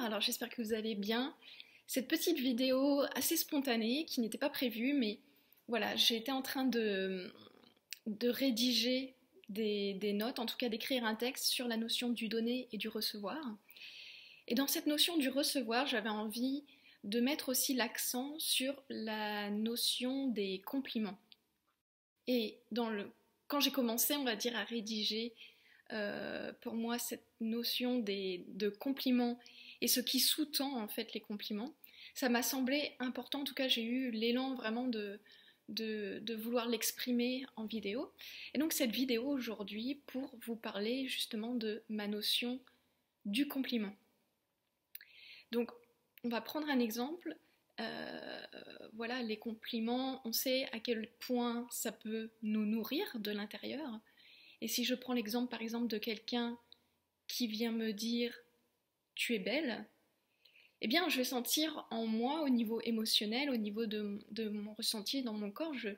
alors j'espère que vous allez bien. Cette petite vidéo assez spontanée, qui n'était pas prévue, mais voilà, j'étais en train de rédiger des notes, en tout cas d'écrire un texte sur la notion du donner et du recevoir. Et dans cette notion du recevoir, j'avais envie de mettre aussi l'accent sur la notion des compliments. Et quand j'ai commencé, on va dire, à rédiger pour moi cette notion de compliments et ce qui sous-tend en fait les compliments, ça m'a semblé important. En tout cas, j'ai eu l'élan vraiment de vouloir l'exprimer en vidéo. Et donc cette vidéo aujourd'hui pour vous parler justement de ma notion du compliment. Donc on va prendre un exemple. Voilà, les compliments, on sait à quel point ça peut nous nourrir de l'intérieur. Et si je prends l'exemple par exemple de quelqu'un qui vient me dire « tu es belle », eh bien je vais sentir en moi, au niveau émotionnel, au niveau de mon ressenti dans mon corps, je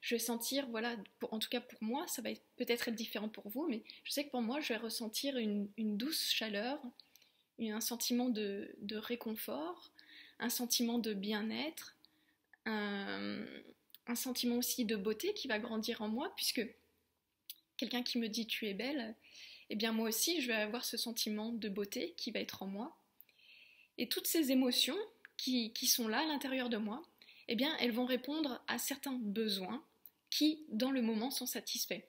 vais sentir, voilà, en tout cas pour moi, ça va peut-être être différent pour vous, mais je sais que pour moi, je vais ressentir une douce chaleur, un sentiment de réconfort, un sentiment de bien-être, un sentiment aussi de beauté qui va grandir en moi, puisque quelqu'un qui me dit tu es belle, eh bien moi aussi je vais avoir ce sentiment de beauté qui va être en moi. Et toutes ces émotions qui sont là à l'intérieur de moi, eh bien elles vont répondre à certains besoins qui dans le moment sont satisfaits.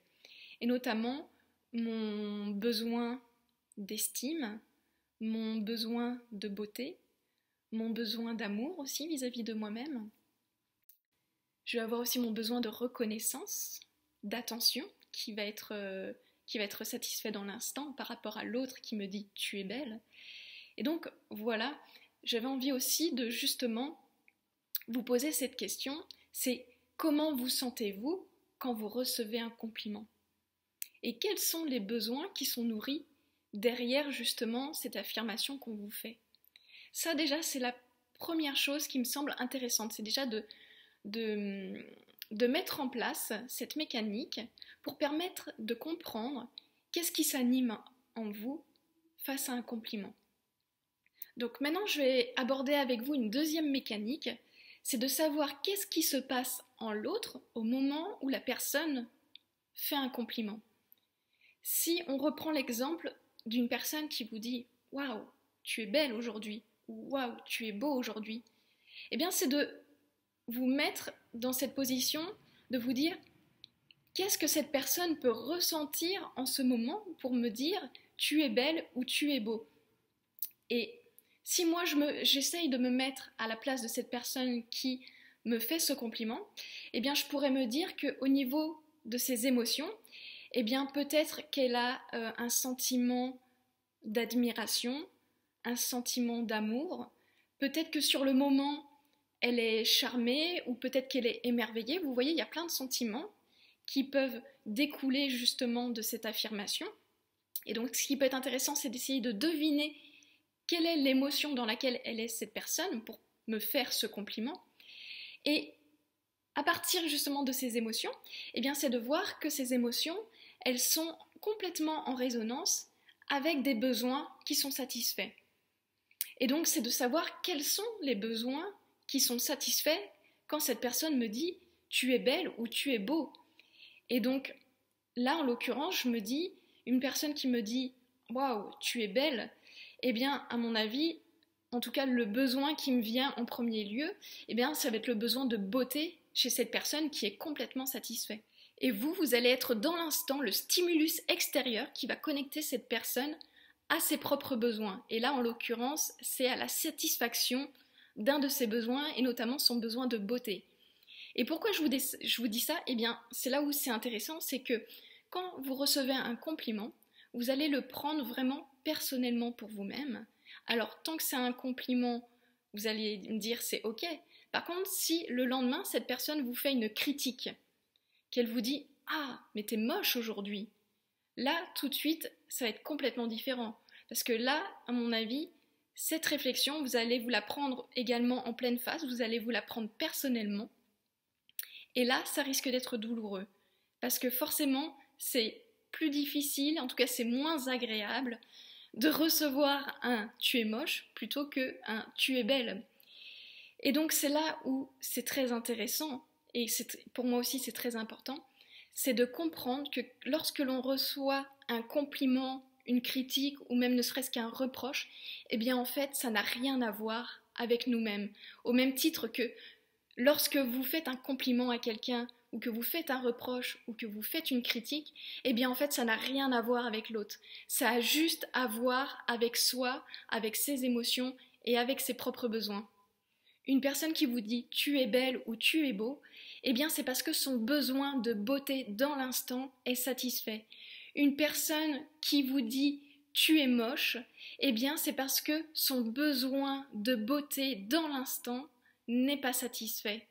Et notamment mon besoin d'estime, mon besoin de beauté, mon besoin d'amour aussi vis-à-vis de moi-même. Je vais avoir aussi mon besoin de reconnaissance, d'attention, qui va être satisfait dans l'instant par rapport à l'autre qui me dit « tu es belle ». Et donc voilà, j'avais envie aussi de justement vous poser cette question, c'est comment vous sentez-vous quand vous recevez un compliment? Et quels sont les besoins qui sont nourris derrière justement cette affirmation qu'on vous fait? Ça déjà c'est la première chose qui me semble intéressante, c'est déjà de mettre en place cette mécanique pour permettre de comprendre qu'est-ce qui s'anime en vous face à un compliment. Donc maintenant, je vais aborder avec vous une deuxième mécanique, c'est de savoir qu'est-ce qui se passe en l'autre au moment où la personne fait un compliment. Si on reprend l'exemple d'une personne qui vous dit « Waouh, tu es belle aujourd'hui » ou « Waouh, tu es beau aujourd'hui », eh bien c'est de vous mettre dans cette position, de vous dire qu'est-ce que cette personne peut ressentir en ce moment pour me dire tu es belle ou tu es beau. Et si moi j'essaye de me mettre à la place de cette personne qui me fait ce compliment, eh bien je pourrais me dire qu'au niveau de ses émotions, eh bien peut-être qu'elle a un sentiment d'admiration, un sentiment d'amour, peut-être que sur le moment elle est charmée ou peut-être qu'elle est émerveillée. Vous voyez, il y a plein de sentiments qui peuvent découler justement de cette affirmation. Et donc, ce qui peut être intéressant, c'est d'essayer de deviner quelle est l'émotion dans laquelle elle est cette personne pour me faire ce compliment. Et à partir justement de ces émotions, eh bien, c'est de voir que ces émotions, elles sont complètement en résonance avec des besoins qui sont satisfaits. Et donc, c'est de savoir quels sont les besoins qui sont satisfaits quand cette personne me dit « tu es belle » ou « tu es beau ». Et donc, là, en l'occurrence, je me dis, une personne qui me dit « waouh, tu es belle », eh bien, à mon avis, en tout cas, le besoin qui me vient en premier lieu, eh bien, ça va être le besoin de beauté chez cette personne qui est complètement satisfait. Et vous allez être dans l'instant le stimulus extérieur qui va connecter cette personne à ses propres besoins. Et là, en l'occurrence, c'est à la satisfaction d'un de ses besoins, et notamment son besoin de beauté. Et pourquoi je vous dis ça? Eh bien, c'est là où c'est intéressant, c'est que quand vous recevez un compliment, vous allez le prendre vraiment personnellement pour vous-même. Alors, tant que c'est un compliment, vous allez me dire c'est ok. Par contre, si le lendemain, cette personne vous fait une critique, qu'elle vous dit « Ah, mais t'es moche aujourd'hui », là, tout de suite, ça va être complètement différent. Parce que là, à mon avis, cette réflexion, vous allez vous la prendre également en pleine face, vous allez vous la prendre personnellement. Et là, ça risque d'être douloureux. Parce que forcément, c'est plus difficile, en tout cas c'est moins agréable de recevoir un tu es moche plutôt que un tu es belle. Et donc c'est là où c'est très intéressant, et pour moi aussi c'est très important, c'est de comprendre que lorsque l'on reçoit un compliment, une critique ou même ne serait-ce qu'un reproche, eh bien en fait ça n'a rien à voir avec nous-mêmes. Au même titre que lorsque vous faites un compliment à quelqu'un ou que vous faites un reproche ou que vous faites une critique, eh bien en fait ça n'a rien à voir avec l'autre. Ça a juste à voir avec soi, avec ses émotions et avec ses propres besoins. Une personne qui vous dit tu es belle ou tu es beau, eh bien c'est parce que son besoin de beauté dans l'instant est satisfait. Une personne qui vous dit tu es moche, eh bien c'est parce que son besoin de beauté dans l'instant n'est pas satisfait.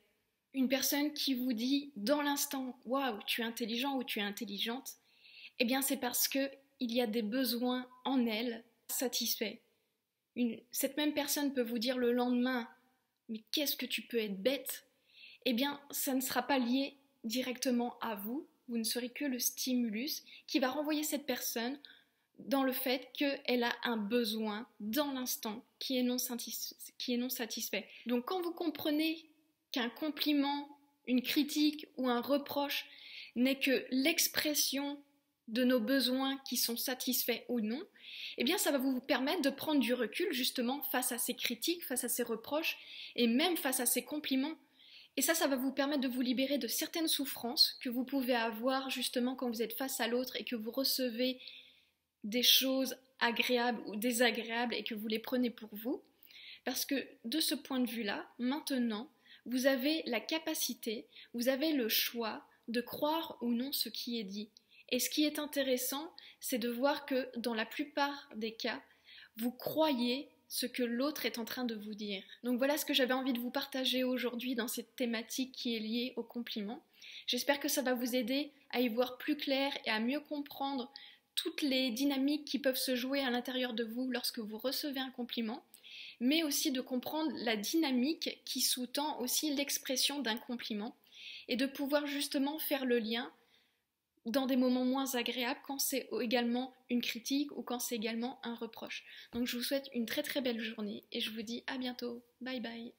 Une personne qui vous dit dans l'instant waouh, tu es intelligent ou tu es intelligente, eh bien c'est parce que il y a des besoins en elle satisfaits. Cette même personne peut vous dire le lendemain mais qu'est-ce que tu peux être bête? Eh bien, ça ne sera pas lié directement à vous, vous ne serez que le stimulus qui va renvoyer cette personne dans le fait qu'elle a un besoin dans l'instant qui est non satisfait. Donc quand vous comprenez qu'un compliment, une critique ou un reproche n'est que l'expression de nos besoins qui sont satisfaits ou non, eh bien ça va vous permettre de prendre du recul justement face à ces critiques, face à ces reproches et même face à ces compliments. Et ça va vous permettre de vous libérer de certaines souffrances que vous pouvez avoir justement quand vous êtes face à l'autre et que vous recevez des choses agréables ou désagréables et que vous les prenez pour vous. Parce que de ce point de vue-là, maintenant, vous avez la capacité, vous avez le choix de croire ou non ce qui est dit. Et ce qui est intéressant, c'est de voir que dans la plupart des cas, vous croyez ce que l'autre est en train de vous dire. Donc voilà ce que j'avais envie de vous partager aujourd'hui dans cette thématique qui est liée au compliment. J'espère que ça va vous aider à y voir plus clair et à mieux comprendre toutes les dynamiques qui peuvent se jouer à l'intérieur de vous lorsque vous recevez un compliment, mais aussi de comprendre la dynamique qui sous-tend aussi l'expression d'un compliment et de pouvoir justement faire le lien dans des moments moins agréables quand c'est également une critique ou quand c'est également un reproche. Donc je vous souhaite une très très belle journée et je vous dis à bientôt. Bye bye.